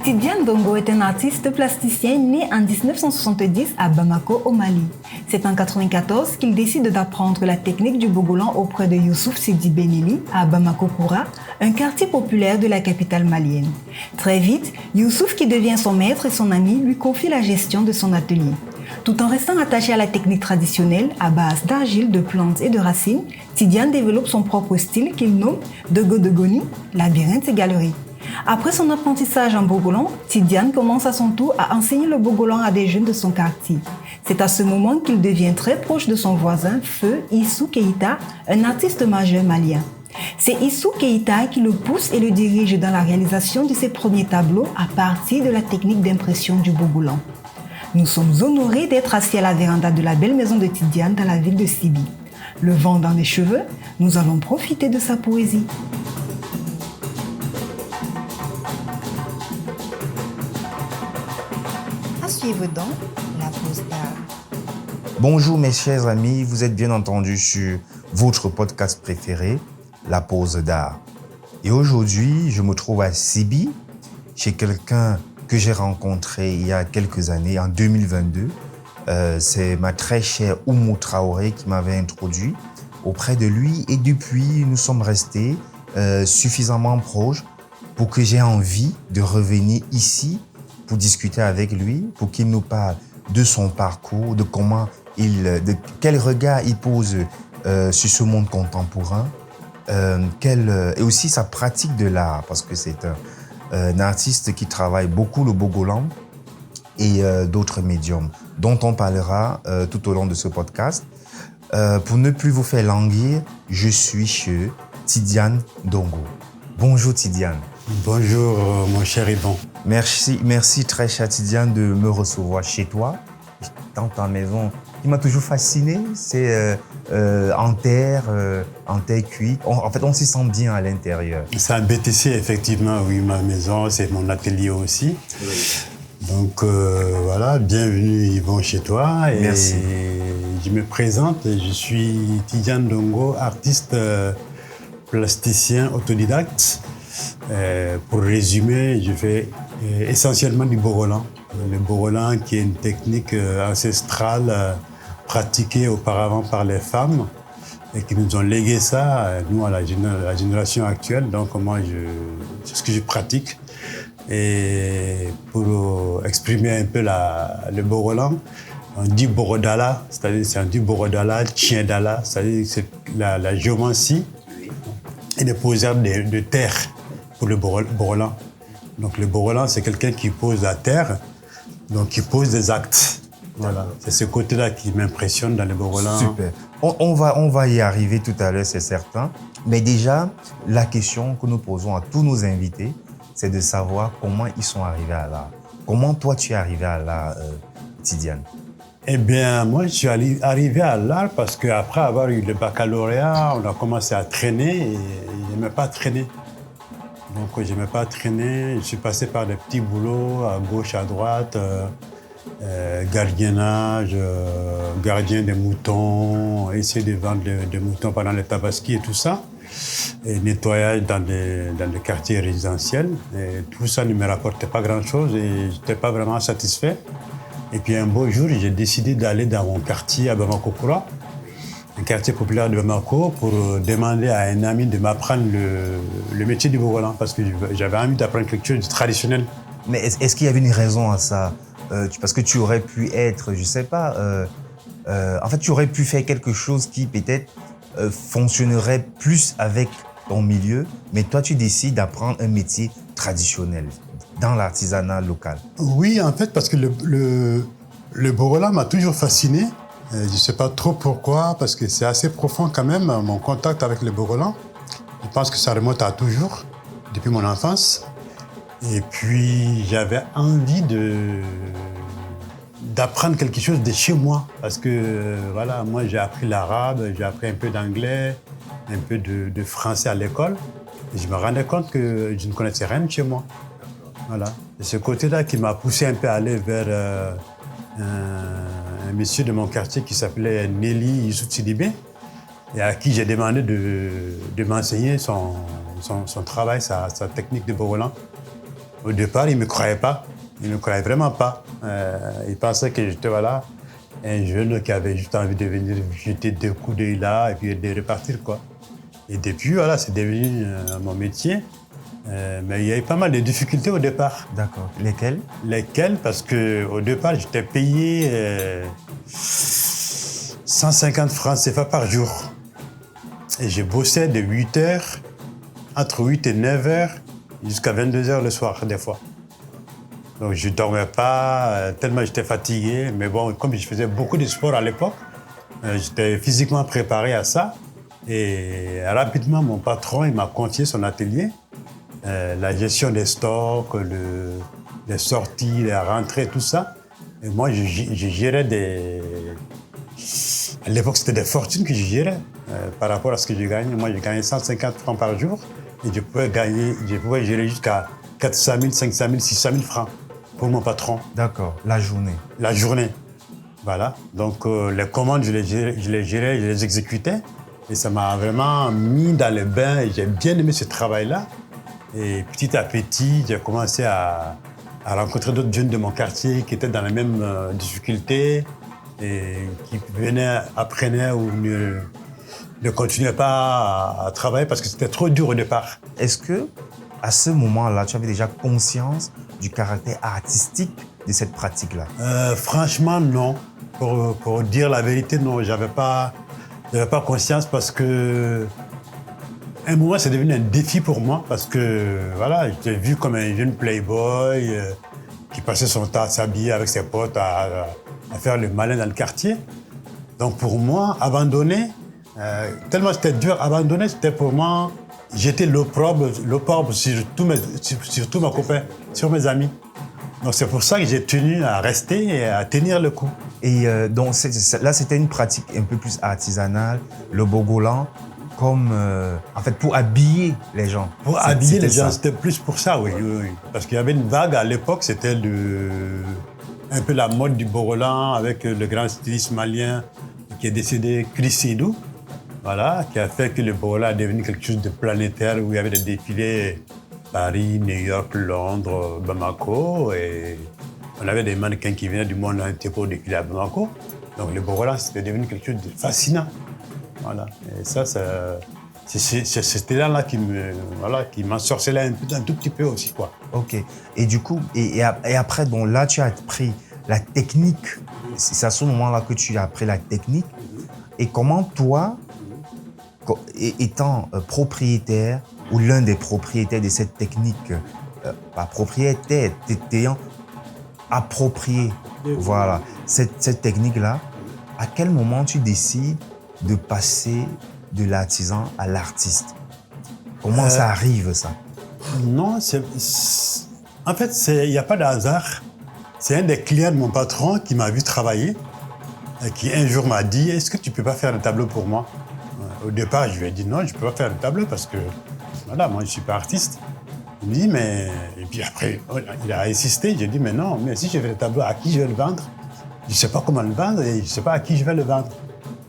Tidiane Ndongo est un artiste plasticien né en 1970 à Bamako, au Mali. C'est en 1994 qu'il décide d'apprendre la technique du bogolan auprès de Youssouf Sidi Benili à Bamako-Koura, un quartier populaire de la capitale malienne. Très vite, Youssouf, qui devient son maître et son ami, lui confie la gestion de son atelier. Tout en restant attaché à la technique traditionnelle à base d'argile, de plantes et de racines, Tidiane développe son propre style qu'il nomme Dogodogoni, labyrinthe et galerie. Après son apprentissage en bogolan, Tidiane commence à son tour à enseigner le bogolan à des jeunes de son quartier. C'est à ce moment qu'il devient très proche de son voisin, Feu Issou Keïta, un artiste majeur malien. C'est Issou Keïta qui le pousse et le dirige dans la réalisation de ses premiers tableaux à partir de la technique d'impression du bogolan. Nous sommes honorés d'être assis à la véranda de la belle maison de Tidiane dans la ville de Sibi. Le vent dans les cheveux, nous allons profiter de sa poésie. À suivre donc la pause d'art. Bonjour mes chers amis, vous êtes bien entendu sur votre podcast préféré, La Pause d'art. Et aujourd'hui, je me trouve à Sibi, chez quelqu'un que j'ai rencontré il y a quelques années, en 2022. C'est ma très chère Oumou Traoré qui m'avait introduit auprès de lui. Et depuis, nous sommes restés suffisamment proches pour que j'ai envie de revenir ici pour discuter avec lui, pour qu'il nous parle de son parcours, de de quel regard il pose sur ce monde contemporain, et aussi sa pratique de l'art, parce que c'est un artiste qui travaille beaucoup le bogolan et d'autres médiums, dont on parlera tout au long de ce podcast. Pour ne plus vous faire languir, je suis chez Tidiane Ndongo. Bonjour Tidiane. Bonjour mon cher Yvon. Merci très cher Tidiane de me recevoir chez toi, dans ta maison qui m'a toujours fasciné. C'est en terre cuite. En fait, on s'y sent bien à l'intérieur. C'est un BTC, effectivement, oui, ma maison, c'est mon atelier aussi. Oui. Donc voilà, bienvenue Yvon chez toi. Et merci. Je me présente, je suis Tidiane Ndongo, artiste plasticien autodidacte. Pour résumer, je fais essentiellement du bogolan. Le bogolan qui est une technique ancestrale pratiquée auparavant par les femmes et qui nous ont légué ça, nous, à la génération actuelle. Donc, moi, c'est ce que je pratique. Et pour exprimer un peu le bogolan, on dit borodala, c'est-à-dire c'est un dit borodala, tiendala, c'est-à-dire c'est la géomancie et les poseurs de terre pour le bogolan. Donc, le bogolan, c'est quelqu'un qui pose la terre, donc qui pose des actes. Voilà. C'est ce côté-là qui m'impressionne dans le bogolan. Super. On va y arriver tout à l'heure, c'est certain. Mais déjà, la question que nous posons à tous nos invités, c'est de savoir comment ils sont arrivés à l'art. Comment toi, tu es arrivé à l'art, Tidiane? Eh bien, moi, je suis arrivé à l'art parce qu'après avoir eu le baccalauréat, on a commencé à traîner et je n'aimais pas traîner. Donc, je n'aimais pas traîner. Je suis passé par des petits boulots à gauche, à droite. Gardiennage, gardien des moutons, essayer de vendre des moutons pendant les tabaski et tout ça, et nettoyage dans les quartiers résidentiels. Et tout ça ne me rapportait pas grand-chose et je n'étais pas vraiment satisfait. Et puis un beau jour, j'ai décidé d'aller dans mon quartier à Bamako-Koura, un quartier populaire de Bamako, pour demander à un ami de m'apprendre le métier du bogolan, parce que j'avais envie d'apprendre quelque chose de traditionnel. Mais est-ce qu'il y avait une raison à ça? Parce que tu aurais pu être, je sais pas, en fait, tu aurais pu faire quelque chose qui peut-être fonctionnerait plus avec ton milieu, mais toi, tu décides d'apprendre un métier traditionnel dans l'artisanat local. Oui, en fait, parce que le bogolan m'a toujours fasciné. Je ne sais pas trop pourquoi, parce que c'est assez profond quand même, mon contact avec le bogolan. Je pense que ça remonte à toujours, depuis mon enfance. Et puis, j'avais envie d'apprendre quelque chose de chez moi. Parce que, voilà, moi, j'ai appris l'arabe, j'ai appris un peu d'anglais, un peu de français à l'école. Et je me rendais compte que je ne connaissais rien de chez moi. Voilà. C'est ce côté-là qui m'a poussé un peu à aller vers un monsieur de mon quartier qui s'appelait Nelly Youssouf Sidibé, et à qui j'ai demandé de m'enseigner son travail, sa technique de bogolan. Au départ, ils ne me croyaient pas. Ils ne me croyaient vraiment pas. Ils pensaient que j'étais voilà, un jeune qui avait juste envie de venir jeter 2 coups d'œil là et puis de repartir, quoi. Et depuis, voilà, c'est devenu mon métier. Mais il y avait pas mal de difficultés au départ. D'accord. Lesquelles? Lesquelles? Parce qu'au départ, j'étais payé 150 francs CFA par jour. Et je bossais de 8 heures, entre 8 et 9 heures, jusqu'à 22 heures le soir, des fois. Donc je ne dormais pas, tellement j'étais fatigué. Mais bon, comme je faisais beaucoup de sport à l'époque, j'étais physiquement préparé à ça. Et rapidement, mon patron, il m'a confié son atelier. La gestion des stocks, les sorties, les rentrées, tout ça. Et moi, je gérais des... À l'époque, c'était des fortunes que je gérais par rapport à ce que je gagnais. Moi, je gagnais 150 francs par jour et je pouvais gérer jusqu'à 400 000, 500 000, 600 000 francs pour mon patron. D'accord, la journée. La journée, voilà. Donc, les commandes, je les gérais, je les exécutais. Et ça m'a vraiment mis dans le bain et j'ai bien aimé ce travail-là. Et petit à petit, j'ai commencé à rencontrer d'autres jeunes de mon quartier qui étaient dans les mêmes difficultés et qui apprenaient ou ne continuaient pas à travailler parce que c'était trop dur au départ. Est-ce que, à ce moment-là, tu avais déjà conscience du caractère artistique de cette pratique-là? Franchement, non. Pour dire la vérité, non. J'avais pas conscience parce que un moment, c'est devenu un défi pour moi parce que voilà, j'étais vu comme un jeune playboy qui passait son temps à s'habiller avec ses potes, à faire le malin dans le quartier. Donc pour moi, abandonner, tellement c'était dur, abandonner, c'était pour moi jeter l'opprobre sur tous mes copains, sur mes amis. Donc c'est pour ça que j'ai tenu à rester et à tenir le coup. Et donc là, c'était une pratique un peu plus artisanale, le bogolan, comme en fait pour habiller les gens. Pour habiller les gens, c'était plus pour ça, oui. Parce qu'il y avait une vague à l'époque, c'était un peu la mode du bogolan avec le grand styliste malien qui est décédé, Chris Sidou, voilà, qui a fait que le bogolan est devenu quelque chose de planétaire où il y avait des défilés Paris, New York, Londres, Bamako et on avait des mannequins qui venaient du monde entier pour défiler à Bamako. Donc le bogolan, c'était devenu quelque chose de fascinant. Voilà. Et ça c'était là qui m'ensorcelait un tout petit peu aussi, quoi. Ok. Et du coup, et après, bon, là, tu as appris la technique. C'est à ce moment-là que tu as appris la technique. Et comment toi, étant propriétaire ou l'un des propriétaires de cette technique, pas propriétaire, t'ayant approprié, voilà, cette technique-là, à quel moment tu décides de passer de l'artisan à l'artiste? Comment ça arrive, ça? Non, en fait, il n'y a pas de hasard. C'est un des clients de mon patron qui m'a vu travailler et qui un jour m'a dit « Est-ce que tu ne peux pas faire un tableau pour moi ?» Au départ, je lui ai dit « Non, je ne peux pas faire un tableau parce que voilà, moi, je ne suis pas artiste. » Il me dit « Mais… » Et puis après, il a insisté. J'ai dit « Mais non, mais si je fais le tableau, à qui je vais le vendre? Je ne sais pas comment le vendre et je ne sais pas à qui je vais le vendre. »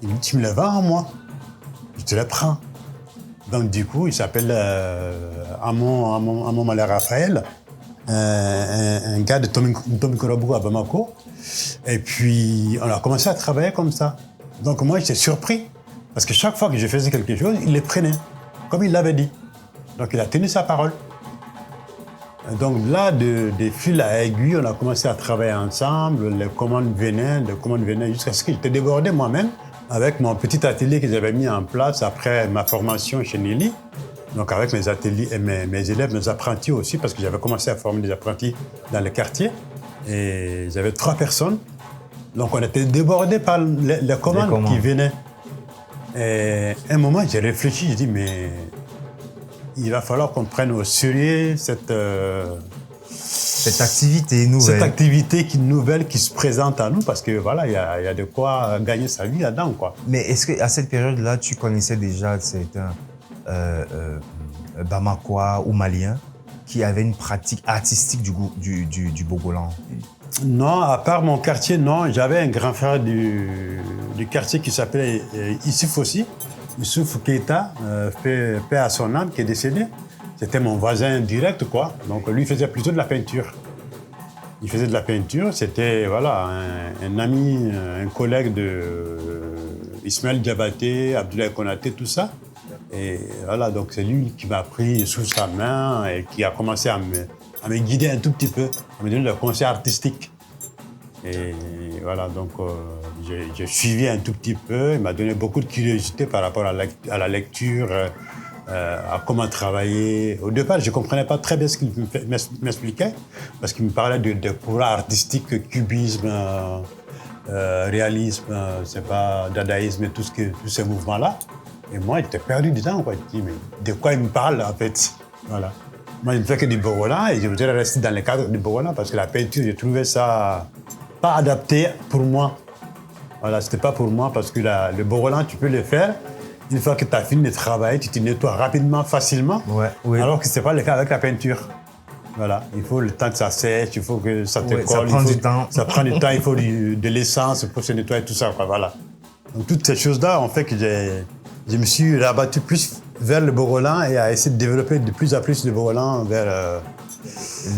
Il me dit « Tu me le vends à moi, je te le prends. » Donc du coup, il s'appelle Amon Malé Raphaël, un gars de Tomikorobo à Bamako. Et puis, on a commencé à travailler comme ça. Donc moi, j'étais surpris. Parce que chaque fois que je faisais quelque chose, il les prenait, comme il l'avait dit. Donc il a tenu sa parole. Donc là, de fil à aiguille, on a commencé à travailler ensemble. Les commandes venaient jusqu'à ce que j'étais débordé moi-même avec mon petit atelier que j'avais mis en place après ma formation chez Nelly. Donc avec mes ateliers, mes élèves, mes apprentis aussi, parce que j'avais commencé à former des apprentis dans le quartier. Et j'avais 3 personnes. Donc on était débordés par les commandes qui venaient. Et à un moment, j'ai réfléchi, j'ai dit, mais il va falloir qu'on prenne au sérieux cette activité nouvelle. Cette activité nouvelle qui se présente à nous, parce que voilà, il y a de quoi gagner sa vie là-dedans, quoi. Mais est-ce qu'à cette période-là, tu connaissais déjà certains Bamakois ou Maliens qui avaient une pratique artistique du bogolan? Non, à part mon quartier, non. J'avais un grand frère du quartier qui s'appelait Issouf aussi, Issouf Keita, paix à son âme, qui est décédé. c'était mon voisin direct, quoi. Donc lui, il faisait plutôt de la peinture. Il faisait de la peinture, c'était voilà, un ami, un collègue de Ismaël Diabaté, Abdoulaye Konaté, tout ça. Et voilà, donc c'est lui qui m'a pris sous sa main et qui a commencé à me guider un tout petit peu, à me donner le conseil artistique. Et voilà, donc j'ai suivi un tout petit peu, il m'a donné beaucoup de curiosité par rapport à la lecture, à comment travailler. Au départ, je ne comprenais pas très bien ce qu'il m'expliquait, parce qu'il me parlait de courants artistiques, cubisme, réalisme, c'est pas dadaïsme et tous ces mouvements-là. Et moi, j'étais perdu dedans, quoi. Je me dis, mais de quoi il me parle, en fait? Voilà. Moi, je ne fais que du Bogolan et je voudrais rester dans le cadre du Bogolan parce que la peinture, j'ai trouvé ça pas adapté pour moi. Voilà, c'était pas pour moi parce que le Bogolan, tu peux le faire. Une fois que tu as fini de travailler, tu te nettoies rapidement, facilement. Ouais, oui. Alors que ce n'est pas le cas avec la peinture. Voilà, il faut le temps que ça sèche, il faut que ça te colle. Ça prend du temps. Ça prend du temps, il faut de l'essence pour se nettoyer, tout ça, quoi, voilà. Donc toutes ces choses-là ont fait que je me suis rabattu plus vers le Bogolan et à essayer de développer de plus en plus le Bogolan vers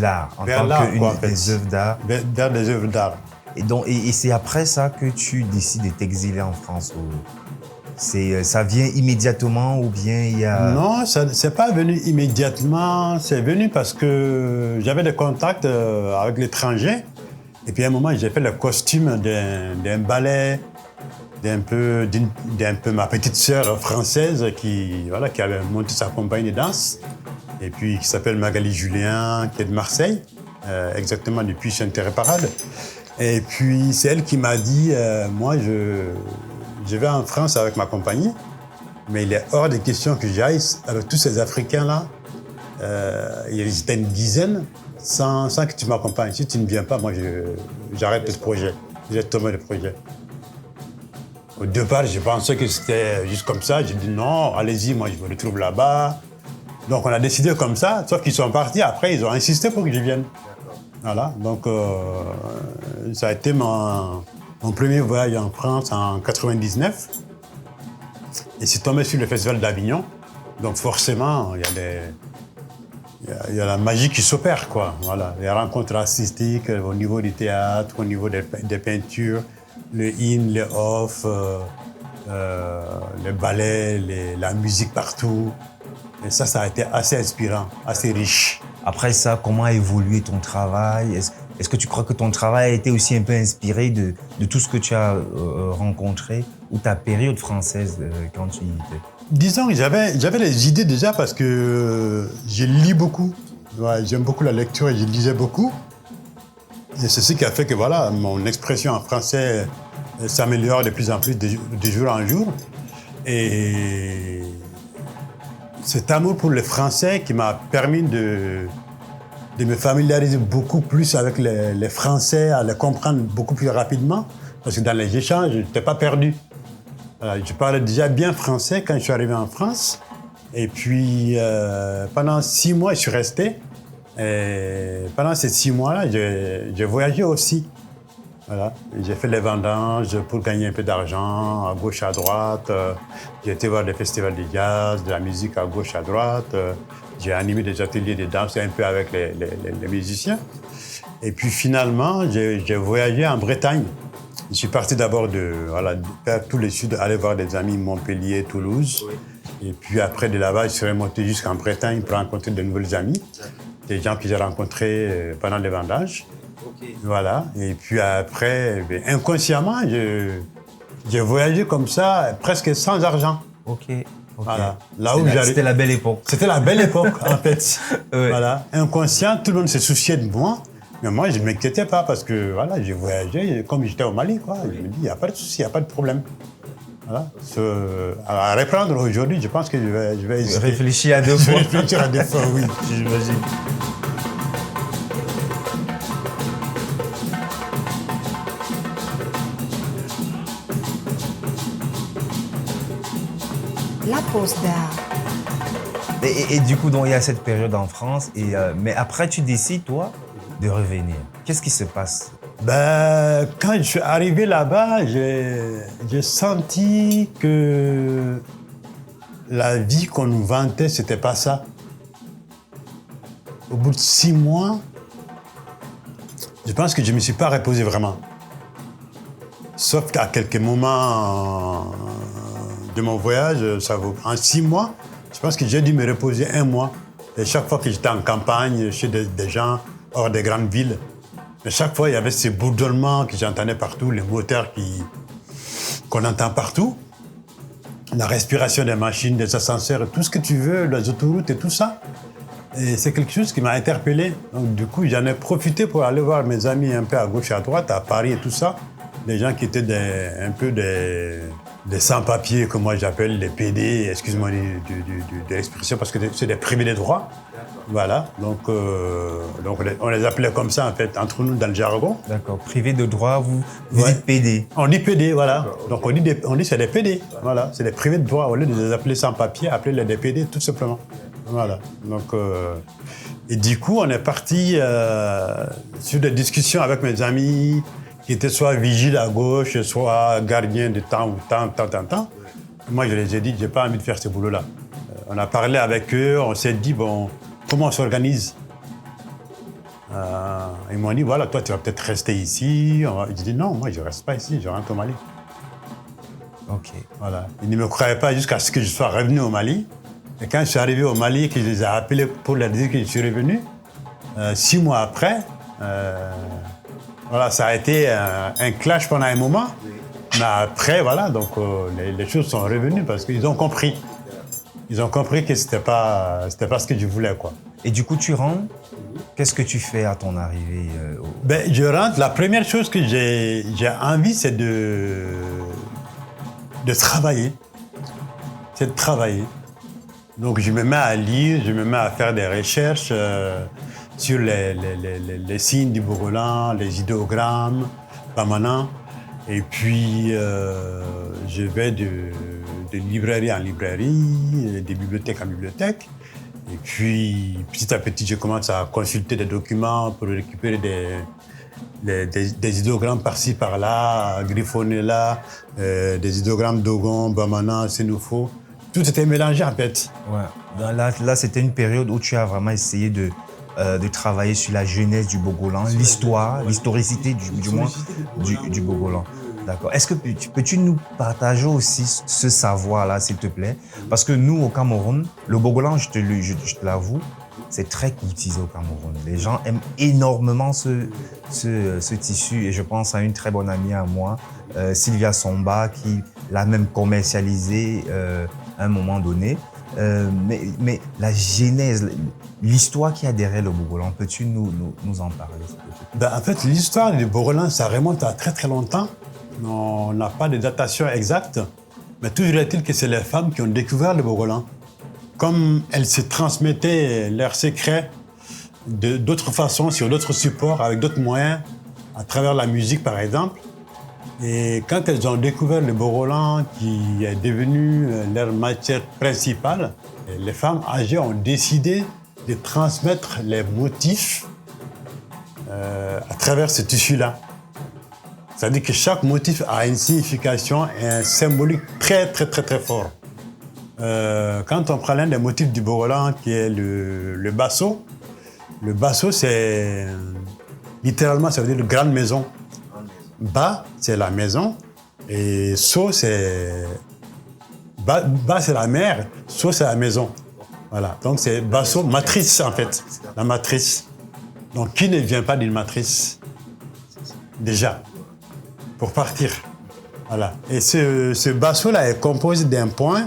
l'art, en vers tant l'art, qu'une quoi, en fait. des œuvres d'art. Vers des œuvres d'art. Et c'est après ça que tu décides de t'exiler en France ça vient immédiatement ou bien il y a... Non, ça n'est pas venu immédiatement. C'est venu parce que j'avais des contacts avec l'étranger. Et puis à un moment, j'ai fait le costume d'un ballet d'un peu ma petite sœur française qui avait monté sa compagnie de danse. Et puis qui s'appelle Magali Julien, qui est de Marseille, exactement depuis Sainte-Thérèse-Parade. Et puis c'est elle qui m'a dit, moi je vais en France avec ma compagnie, mais il est hors de question que j'aille avec tous ces Africains-là. Il y une dizaine, sans que tu m'accompagnes. Si tu ne viens pas, moi, j'arrête le projet. J'ai tombé le projet. Au départ, je pensais que c'était juste comme ça. J'ai dit non, allez-y, moi, je me retrouve là-bas. Donc, on a décidé comme ça, sauf qu'ils sont partis. Après, ils ont insisté pour que je vienne. Voilà, donc ça a été mon premier voyage en France en 99. Et c'est tombé sur le Festival d'Avignon. Donc forcément, il y a la magie qui s'opère, quoi. Voilà, les rencontres artistiques au niveau du théâtre, au niveau des peintures, le in, le off, le ballet, la musique partout. Et ça a été assez inspirant, assez riche. Après ça, comment a évolué ton travail? Est-ce que tu crois que ton travail a été aussi un peu inspiré de tout ce que tu as rencontré ou ta période française quand tu y étais? Disons que j'avais les idées déjà parce que je lis beaucoup. Ouais, j'aime beaucoup la lecture et je lisais beaucoup. Et c'est ce qui a fait que voilà, mon expression en français s'améliore de plus en plus de jour en jour. Et cet amour pour le français qui m'a permis de me familiariser beaucoup plus avec les Français, à les comprendre beaucoup plus rapidement. Parce que dans les échanges, je n'étais pas perdu. Je parlais déjà bien français quand je suis arrivé en France. Et puis, pendant 6 mois, je suis resté. Et pendant ces 6 mois-là, j'ai voyagé aussi. Voilà. J'ai fait les vendanges pour gagner un peu d'argent à gauche, à droite. J'ai été voir des festivals de jazz, de la musique à gauche, à droite. J'ai animé des ateliers de danse un peu avec les musiciens. Et puis finalement, j'ai voyagé en Bretagne. Je suis parti d'abord de faire tout le sud, aller voir des amis Montpellier, Toulouse. Oui. Et puis après de là-bas, je suis remonté jusqu'en Bretagne pour rencontrer de nouvelles amis. Des gens que j'ai rencontrés pendant les vendanges. Okay. Voilà. Et puis après, inconsciemment, j'ai voyagé comme ça, presque sans argent. Ok. Voilà. C'était la belle époque. C'était la belle époque, en fait. Ouais. Voilà. Inconscient, tout le monde se souciait de moi. Mais moi, je ne m'inquiétais pas parce que voilà, j'ai voyagé comme j'étais au Mali. Quoi. Je me dis, il n'y a pas de souci, il n'y a pas de problème. Voilà. À reprendre aujourd'hui, je pense que je vais hésiter. Réfléchir à deux fois. Réfléchir à deux fois, oui. J'imagine. La pause d'art. Et du coup, donc, il y a cette période en France. Mais après, tu décides, toi, de revenir. Qu'est-ce qui se passe? Quand je suis arrivé là-bas, j'ai senti que la vie qu'on nous vantait, c'était pas ça. au bout de 6 mois, je pense que je ne me suis pas reposé vraiment. Sauf qu'à quelques moments de mon voyage, en 6 mois, je pense que j'ai dû me reposer 1 mois. Et chaque fois que j'étais en campagne, chez des gens hors des grandes villes, et chaque fois, il y avait ce bourdonnement que j'entendais partout, les moteurs qu'on entend partout, la respiration des machines, des ascenseurs, tout ce que tu veux, les autoroutes et tout ça. Et c'est quelque chose qui m'a interpellé. Donc du coup, j'en ai profité pour aller voir mes amis un peu à gauche et à droite, à Paris et tout ça. Des gens qui étaient un peu des sans-papiers, que moi j'appelle les PD, excuse-moi de l'expression, parce que c'est des privés de droit. Voilà, donc on les appelait comme ça en fait, entre nous dans le jargon. D'accord, privé de droit, vous dites PD. On dit PD, voilà. Donc on dit c'est des PD, voilà. C'est des privés de droit, au lieu de les appeler sans-papiers, appelez-les des PD tout simplement. Voilà, donc et du coup on est parti sur des discussions avec mes amis qui étaient soit vigiles à gauche, soit gardiens de temps ou temps. Moi je les ai dit, j'ai pas envie de faire ce boulot-là. On a parlé avec eux, on s'est dit, bon, comment on s'organise? Ils m'ont dit, voilà, toi, tu vas peut-être rester ici. J'ai dit, non, moi, je ne reste pas ici, je rentre au Mali. OK. Voilà. Ils ne me croyaient pas jusqu'à ce que je sois revenu au Mali. Et quand je suis arrivé au Mali, que je les ai appelés pour leur dire que je suis revenu, 6 mois après, voilà, ça a été un clash pendant un moment. Mais après, voilà, donc les choses sont revenues parce qu'ils ont compris. Ils ont compris que c'était pas ce que je voulais, quoi. Et du coup, tu rentres. Qu'est-ce que tu fais à ton arrivée Je rentre. La première chose que j'ai envie, c'est de travailler. C'est de travailler. Donc, je me mets à lire, je me mets à faire des recherches sur les signes du Bogolan, les idéogrammes, Bamana. Et puis, je vais de librairie en librairie, de bibliothèque en bibliothèque. Et puis, petit à petit, je commence à consulter des documents pour récupérer des idéogrammes par-ci, par-là, griffonnés là, des idéogrammes Dogon, Bamana, Sénoufo. Tout était mélangé, en fait. Ouais. Là, c'était une période où tu as vraiment essayé de travailler sur la jeunesse du Bogolan, l'historicité du Bogolan. D'accord. Est-ce que peux-tu nous partager aussi ce savoir-là, s'il te plaît? Parce que nous, au Cameroun, le Bogolan, je te l'avoue, c'est très courtisé au Cameroun. Les gens aiment énormément ce tissu et je pense à une très bonne amie à moi, Sylvia Somba, qui l'a même commercialisé à un moment donné. Mais la genèse, l'histoire qu'il y a derrière le Bogolan, peux-tu nous en parler, s'il te plaît? En fait, l'histoire du Bogolan, ça remonte à très très longtemps. On n'a pas de datation exacte, mais toujours est-il que c'est les femmes qui ont découvert le Bogolan. Comme elles se transmettaient leurs secrets d'autres façons, sur d'autres supports, avec d'autres moyens, à travers la musique par exemple. Et quand elles ont découvert le Bogolan, qui est devenu leur matière principale, les femmes âgées ont décidé de transmettre les motifs à travers ce tissu-là. C'est-à-dire que chaque motif a une signification et un symbolique très, très, très, très fort. Quand on prend l'un des motifs du Bogolan, qui est le basso, c'est littéralement, ça veut dire une grande maison. Ba, c'est la maison, et so, c'est... Ba, c'est la mer, so, c'est la maison. Voilà, donc c'est basso, matrice en fait, la matrice. Donc qui ne vient pas d'une matrice? Déjà, pour partir. Voilà. Et ce basso-là est composé d'un point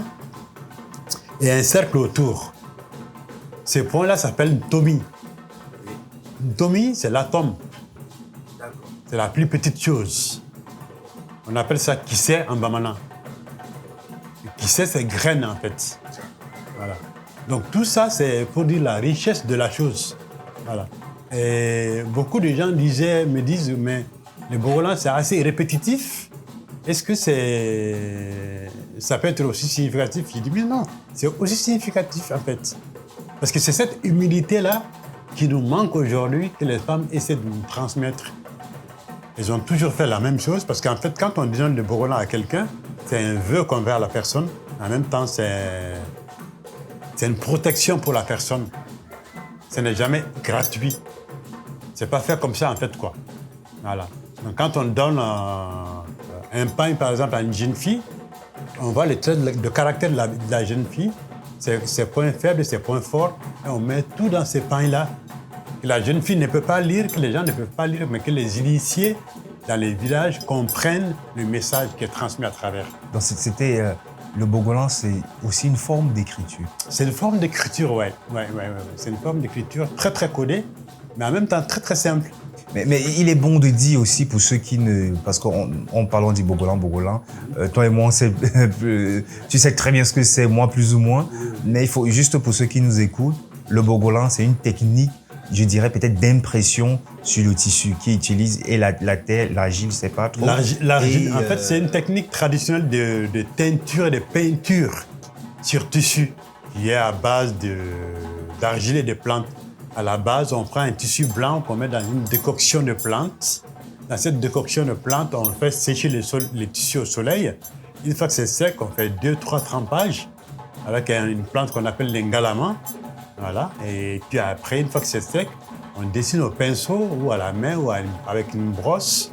et un cercle autour. Ce point-là s'appelle Ntomi. Ntomi, c'est l'atome. C'est la plus petite chose. On appelle ça kissé en Bamana. Kissé, c'est graine en fait. Voilà. Donc tout ça, c'est pour dire la richesse de la chose. Voilà. Et beaucoup de gens me disent, mais le Bogolan, c'est assez répétitif. Est-ce que ça peut être aussi significatif? Je dis, mais non, c'est aussi significatif en fait. Parce que c'est cette humilité-là qui nous manque aujourd'hui, que les femmes essaient de nous transmettre. Elles ont toujours fait la même chose, parce qu'en fait, quand on donne le Bogolan à quelqu'un, c'est un vœu qu'envers la personne. En même temps, c'est une protection pour la personne. ce n'est jamais gratuit. C'est pas fait comme ça, en fait, quoi. Voilà. Donc, quand on donne un pain, par exemple, à une jeune fille, on voit les traits de caractère de la jeune fille, ses points faibles, ses points forts, et on met tout dans ces pains-là. Que la jeune fille ne peut pas lire, que les gens ne peuvent pas lire, mais que les initiés dans les villages comprennent le message qui est transmis à travers. Donc c'était le bogolan, c'est aussi une forme d'écriture. C'est une forme d'écriture, ouais. C'est une forme d'écriture très très codée, mais en même temps très très simple. Mais il est bon de dire aussi pour ceux qui ne... Parce qu'en parlant du bogolan, toi et moi, tu sais très bien ce que c'est, moi plus ou moins. Mais il faut, juste pour ceux qui nous écoutent, le bogolan, c'est une technique, je dirais peut-être d'impression sur le tissu qui utilise et la terre, l'argile, je ne sais pas trop. L'argile, en fait, c'est une technique traditionnelle de teinture et de peinture sur tissu qui est à base d'argile et de plantes. À la base, on prend un tissu blanc qu'on met dans une décoction de plantes. Dans cette décoction de plantes, on fait sécher les tissus au soleil. Une fois que c'est sec, on fait 2-3 trempages avec une plante qu'on appelle l'engalama. Voilà. Et puis après, une fois que c'est sec, on dessine au pinceau ou à la main ou avec une brosse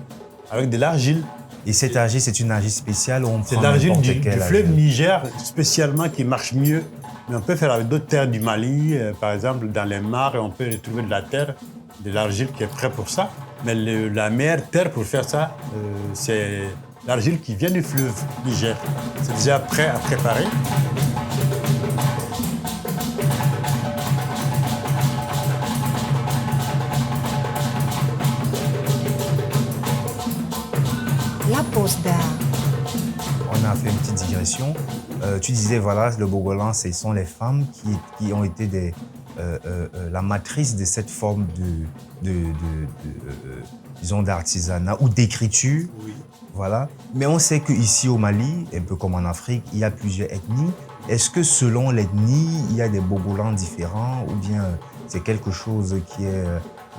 avec de l'argile. Et cette argile, c'est une argile spéciale ou on c'est prend l'argile n'importe du quelle fleuve argile? Niger spécialement qui marche mieux. Mais on peut faire avec d'autres terres du Mali, par exemple dans les mares, on peut retrouver de la terre, de l'argile qui est prête pour ça. Mais la meilleure terre pour faire ça, c'est l'argile qui vient du fleuve Niger. C'est déjà prêt à préparer. La pause d'art. On a fait une petite digression. Tu disais, voilà, le bogolan, ce sont les femmes qui ont été la matrice de cette forme disons, d'artisanat ou d'écriture. Oui. Voilà. Mais on sait qu'ici au Mali, un peu comme en Afrique, il y a plusieurs ethnies. Est-ce que selon l'ethnie, il y a des bogolans différents ou bien c'est quelque chose qui est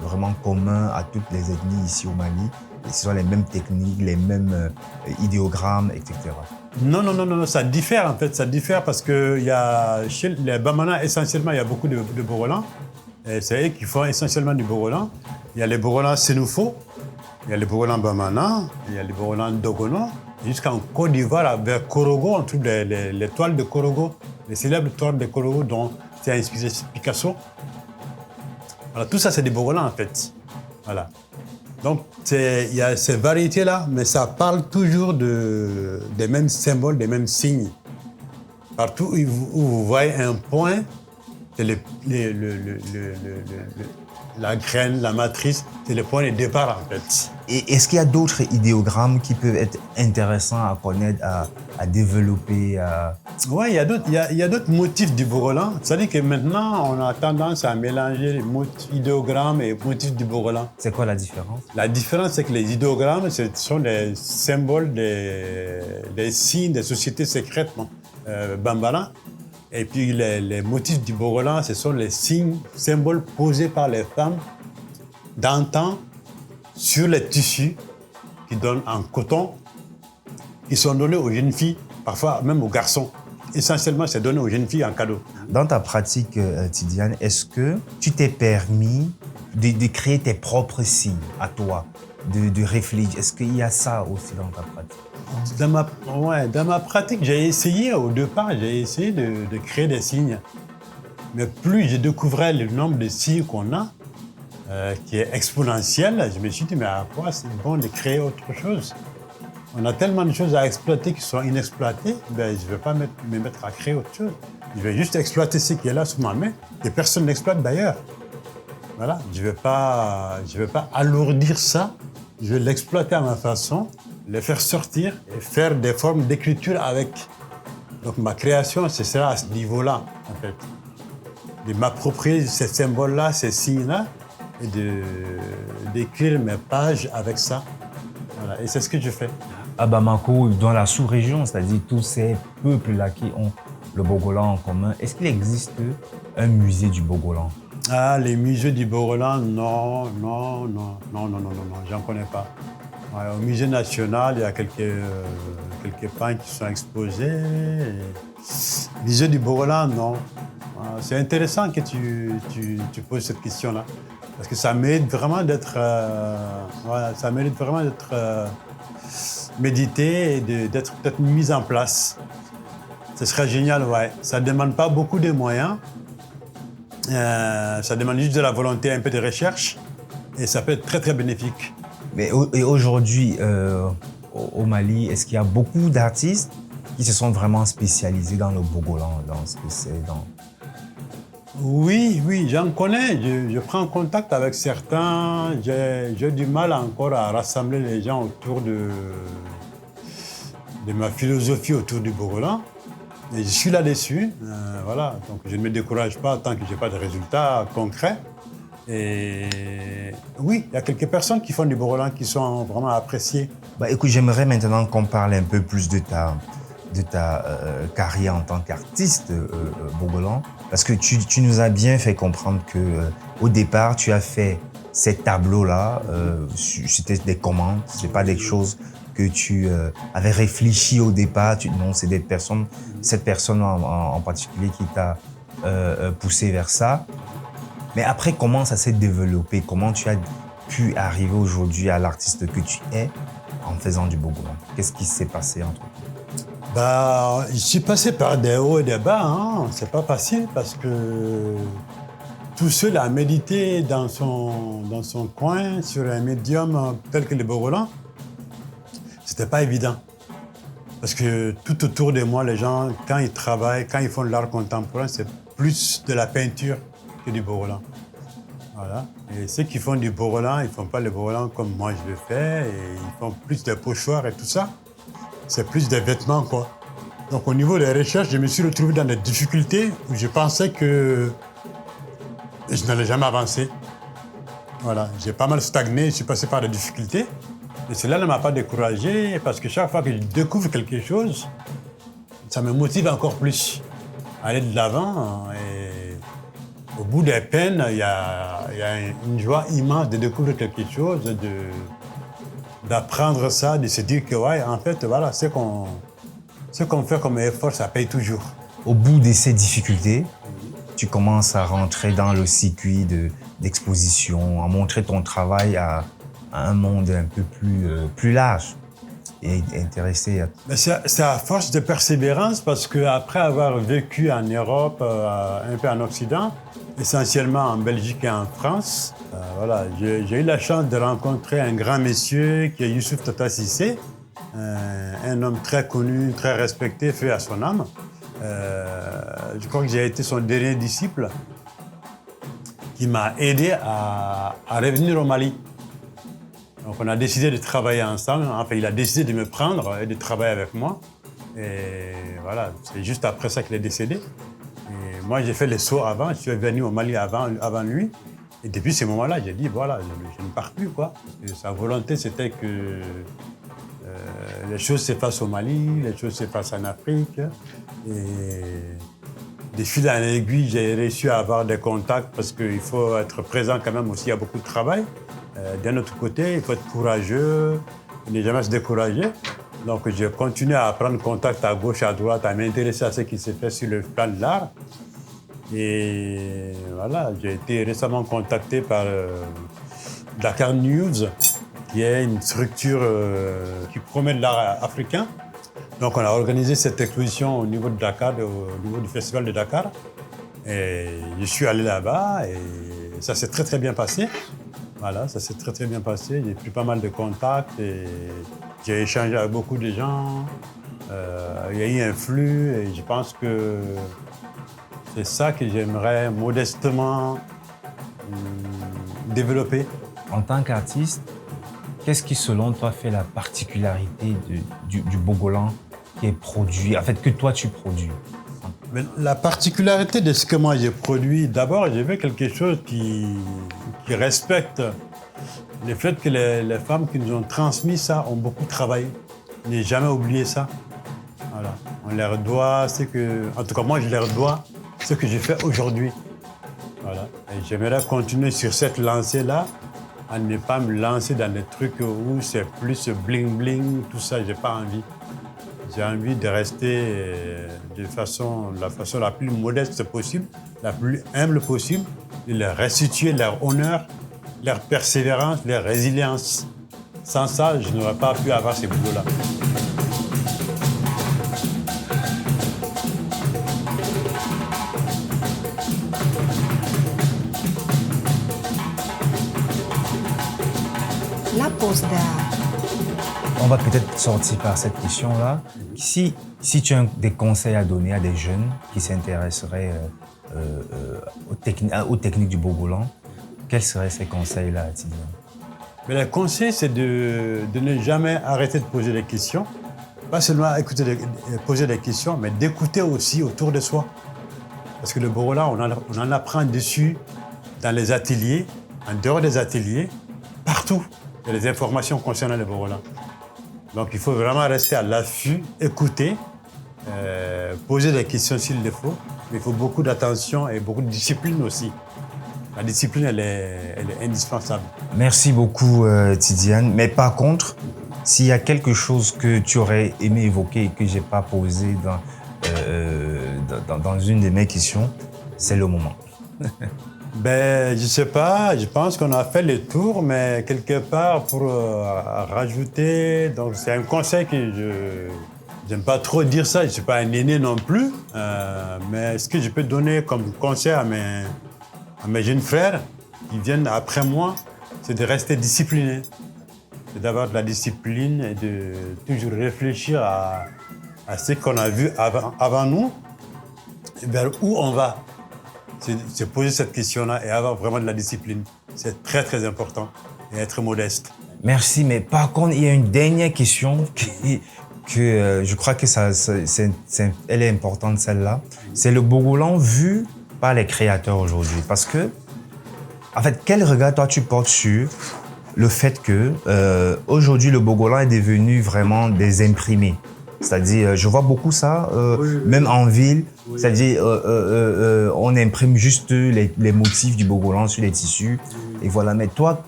vraiment commun à toutes les ethnies ici au Mali? Et ce sont les mêmes techniques, les mêmes idéogrammes, etc. Non, ça diffère en fait, ça diffère parce que chez les Bamana, essentiellement, il y a beaucoup de bogolans. C'est eux qui font essentiellement du bogolan. Il y a les bogolans Sénoufo, il y a les bogolans Bamana, il y a les bogolans Dogono. Jusqu'en Côte d'Ivoire, vers Korogo, on trouve les toiles de Korogo, les célèbres toiles de Korogo dont c'est inspiré Picasso. Voilà, tout ça, c'est des bogolans en fait. Voilà. Donc, il y a ces variétés-là, mais ça parle toujours des mêmes symboles, des mêmes signes. Partout où vous voyez un point, c'est la graine, la matrice, c'est le point de départ en fait. Et est-ce qu'il y a d'autres idéogrammes qui peuvent être intéressants à connaître, à développer Oui, il y a d'autres motifs du bogolan. C'est-à-dire que maintenant, on a tendance à mélanger les idéogrammes et les motifs du bogolan. C'est quoi la différence? La différence, c'est que les idéogrammes, ce sont des symboles, des signes des sociétés secrètes bambara. Et puis les motifs du bogolan, ce sont les signes, symboles posés par les femmes d'antan sur les tissus qui donnent en coton, qui sont donnés aux jeunes filles, parfois même aux garçons. Essentiellement, c'est donné aux jeunes filles en cadeau. Dans ta pratique, Tidiane, est-ce que tu t'es permis de créer tes propres signes à toi, de réfléchir? Est-ce qu'il y a ça aussi dans ta pratique? Dans ma pratique, j'ai essayé, au départ, de créer des signes. Mais plus je découvrais le nombre de signes qu'on a, qui est exponentiel, je me suis dit, mais à quoi c'est bon de créer autre chose? On a tellement de choses à exploiter qui sont inexploitées, je ne vais pas me mettre à créer autre chose. Je vais juste exploiter ce qui est là sous ma main, que personne n'exploite d'ailleurs. Voilà, je ne vais pas alourdir ça, je vais l'exploiter à ma façon, le faire sortir et faire des formes d'écriture avec. Donc ma création, ce sera à ce niveau-là, en fait. De m'approprier ces symboles-là, ces signes-là, et d'écrire mes pages avec ça. Voilà. Et c'est ce que je fais. À Bamako, dans la sous-région, c'est-à-dire tous ces peuples-là qui ont le bogolan en commun, est-ce qu'il existe un musée du bogolan? Ah, les musées du bogolan, non, j'en connais pas. Ouais, au musée national, il y a quelques pins qui sont exposés. Musée du bogolan, non. c'est intéressant que tu poses cette question-là. Parce que ça mérite vraiment d'être médité et d'être peut-être mis en place. Ce serait génial, ouais. Ça ne demande pas beaucoup de moyens. Ça demande juste de la volonté, un peu de recherche. Et ça peut être très, très bénéfique. Mais aujourd'hui, au Mali, est-ce qu'il y a beaucoup d'artistes qui se sont vraiment spécialisés dans le bogolan, dans ce que c'est, dans... Oui, j'en connais. Je prends contact avec certains. J'ai du mal encore à rassembler les gens autour de ma philosophie autour du bogolan. Et je suis là-dessus. Voilà. Donc je ne me décourage pas tant que je n'ai pas de résultats concrets. Et oui, il y a quelques personnes qui font du bogolan qui sont vraiment appréciées. Écoute, j'aimerais maintenant qu'on parle un peu plus de ta carrière en tant qu'artiste bogolan, parce que tu nous as bien fait comprendre que au départ, tu as fait ces tableaux-là, c'était des commandes, c'est pas des choses que tu avais réfléchi au départ. Non, c'est cette personne en particulier qui t'a poussé vers ça. Mais après, comment ça s'est développé? Comment tu as pu arriver aujourd'hui à l'artiste que tu es en faisant du bogolan? Qu'est-ce qui s'est passé entre vous? Je suis passé par des hauts et des bas. Hein. C'est pas facile parce que tout seul à méditer dans son coin sur un médium tel que le bogolan, c'était pas évident. Parce que tout autour de moi, les gens, quand ils travaillent, quand ils font de l'art contemporain, c'est plus de la peinture que du bogolan. Voilà. Et ceux qui font du bogolan, ils ne font pas le bogolan comme moi je le fais, et ils font plus de pochoirs et tout ça. C'est plus des vêtements, quoi. Donc au niveau des recherches, je me suis retrouvé dans des difficultés où je pensais que je n'allais jamais avancer. Voilà, j'ai pas mal stagné, je suis passé par des difficultés. Et cela ne m'a pas découragé parce que chaque fois que je découvre quelque chose, ça me motive encore plus à aller de l'avant. Et au bout des peines, il y a une joie immense de découvrir quelque chose, d'apprendre ça, de se dire que ouais, en fait, voilà, ce qu'on fait comme effort, ça paye toujours. Au bout de ces difficultés, tu commences à rentrer dans le circuit d'exposition, à montrer ton travail à un monde un peu plus large et intéressé. C'est à force de persévérance parce qu'après avoir vécu en Europe, un peu en Occident, essentiellement en Belgique et en France, voilà, j'ai eu la chance de rencontrer un grand monsieur qui est Youssouf Tata Cissé, un homme très connu, très respecté, fait à son âme. Je crois que j'ai été son dernier disciple qui m'a aidé à revenir au Mali. Donc on a décidé de travailler ensemble. Enfin, il a décidé de me prendre et de travailler avec moi. Et voilà, c'est juste après ça qu'il est décédé. Et moi, j'ai fait le saut avant. Je suis venu au Mali avant lui. Et depuis ce moment-là, j'ai dit, voilà, je ne pars plus, quoi. Parce que sa volonté, c'était que les choses se passent au Mali, les choses se passent en Afrique. Et de fil en aiguille, j'ai réussi à avoir des contacts parce qu'il faut être présent quand même aussi, il y a beaucoup de travail. D'un autre côté, il faut être courageux, ne jamais se décourager. Donc j'ai continué à prendre contact à gauche, à droite, à m'intéresser à ce qui s'est fait sur le plan de l'art. Et voilà, j'ai été récemment contacté par Dakar News, qui est une structure qui promet l'art africain. Donc on a organisé cette exposition au niveau de Dakar, au niveau du festival de Dakar. Et je suis allé là-bas et ça s'est très très bien passé. Voilà, ça s'est très très bien passé. J'ai pris pas mal de contacts et j'ai échangé avec beaucoup de gens. Il y a eu un flux et je pense que c'est ça que j'aimerais modestement développer. En tant qu'artiste, qu'est-ce qui, selon toi, fait la particularité du bogolan qui est produit, en fait, que toi tu produis? Mais la particularité de ce que moi j'ai produit, d'abord, j'ai fait quelque chose qui respecte le fait que les femmes qui nous ont transmis ça ont beaucoup travaillé. Je n'ai jamais oublié ça. Voilà. On leur doit ce que... En tout cas, moi, je leur dois ce que j'ai fait aujourd'hui. Voilà. Et j'aimerais continuer sur cette lancée-là, à ne pas me lancer dans des trucs où c'est plus bling-bling, tout ça, j'ai pas envie. J'ai envie de rester de la façon la plus modeste possible, la plus humble possible, de leur restituer leur honneur, leur persévérance, leur résilience. Sans ça, je n'aurais pas pu avoir ces boulots-là. La pause d'art. On va peut-être sortir par cette question-là. Si tu as des conseils à donner à des jeunes qui s'intéresseraient aux techniques du Bogolan, quels seraient ces conseils-là, Tidiane? Mais le conseil, c'est de ne jamais arrêter de poser des questions. Pas seulement poser des questions, mais d'écouter aussi autour de soi. Parce que le Bogolan, on en apprend dessus dans les ateliers, en dehors des ateliers, partout. Il y a des informations concernant le Bogolan. Donc il faut vraiment rester à l'affût, écouter, poser des questions s'il le faut. Mais il faut beaucoup d'attention et beaucoup de discipline aussi. La discipline, elle est indispensable. Merci beaucoup, Tidiane. Mais par contre, s'il y a quelque chose que tu aurais aimé évoquer et que je n'ai pas posé dans une de mes questions, c'est le moment. Ben, je sais pas, je pense qu'on a fait le tour, mais quelque part pour rajouter, donc c'est un conseil que j'aime pas trop dire ça, je suis pas un aîné non plus, mais ce que je peux donner comme conseil à mes jeunes frères qui viennent après moi, c'est de rester discipliné, c'est d'avoir de la discipline et de toujours réfléchir à ce qu'on a vu avant nous, et vers où on va. Se poser cette question-là et avoir vraiment de la discipline. C'est très, très important. Et être modeste. Merci, mais par contre, il y a une dernière question que je crois que elle est importante, celle-là. C'est le Bogolan vu par les créateurs aujourd'hui. Parce que, en fait, quel regard toi tu portes sur le fait que aujourd'hui le Bogolan est devenu vraiment des imprimés? C'est-à-dire, je vois beaucoup ça, même en ville. Oui. C'est-à-dire, on imprime juste les motifs du Bogolan sur les tissus. Et voilà. Mais toi,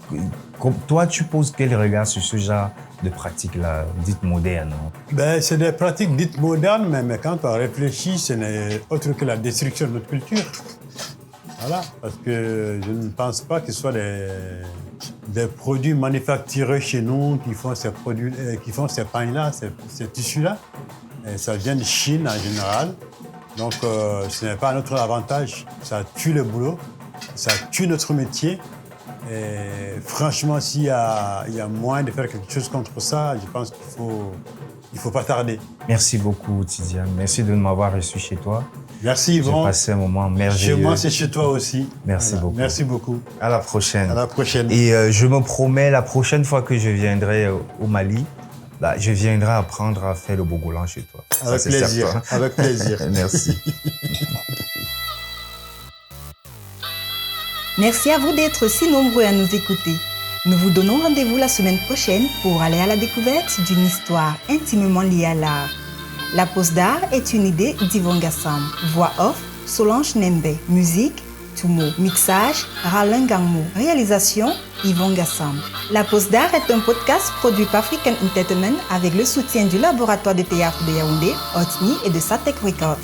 tu poses quel regard sur ce genre de pratiques-là, dites modernes? Ben, c'est des pratiques dites modernes, mais quand on réfléchit, ce n'est autre que la destruction de notre culture. Voilà. Parce que je ne pense pas que ce soit des produits manufacturés chez nous qui font ces produits, qui font ces pains-là, ces tissus-là. Et ça vient de Chine en général. Donc, ce n'est pas notre avantage. Ça tue le boulot, ça tue notre métier. Et franchement, s'il y a moyen de faire quelque chose contre ça, je pense qu'il faut pas tarder. Merci beaucoup, Tidiane. Merci de m'avoir reçu chez toi. Merci, Yvon. J'ai passé un moment merveilleux. Chez moi, c'est chez toi aussi. Merci beaucoup. Merci beaucoup. À la prochaine. À la prochaine. Et je me promets, la prochaine fois que je viendrai au Mali, je viendrai apprendre à faire le Bogolan chez toi. Avec plaisir. Certain. Avec plaisir. Merci. Merci à vous d'être si nombreux à nous écouter. Nous vous donnons rendez-vous la semaine prochaine pour aller à la découverte d'une histoire intimement liée à l'art. La pause d'art est une idée d'Yvon Gassam. Voix off, Solange Nembe. Musique, Tumo. Mixage, Ralin Gangmo. Réalisation, Yvon Gassam. La pause d'art est un podcast produit par African Entertainment avec le soutien du laboratoire de théâtre de Yaoundé, Otni et de Satek Records.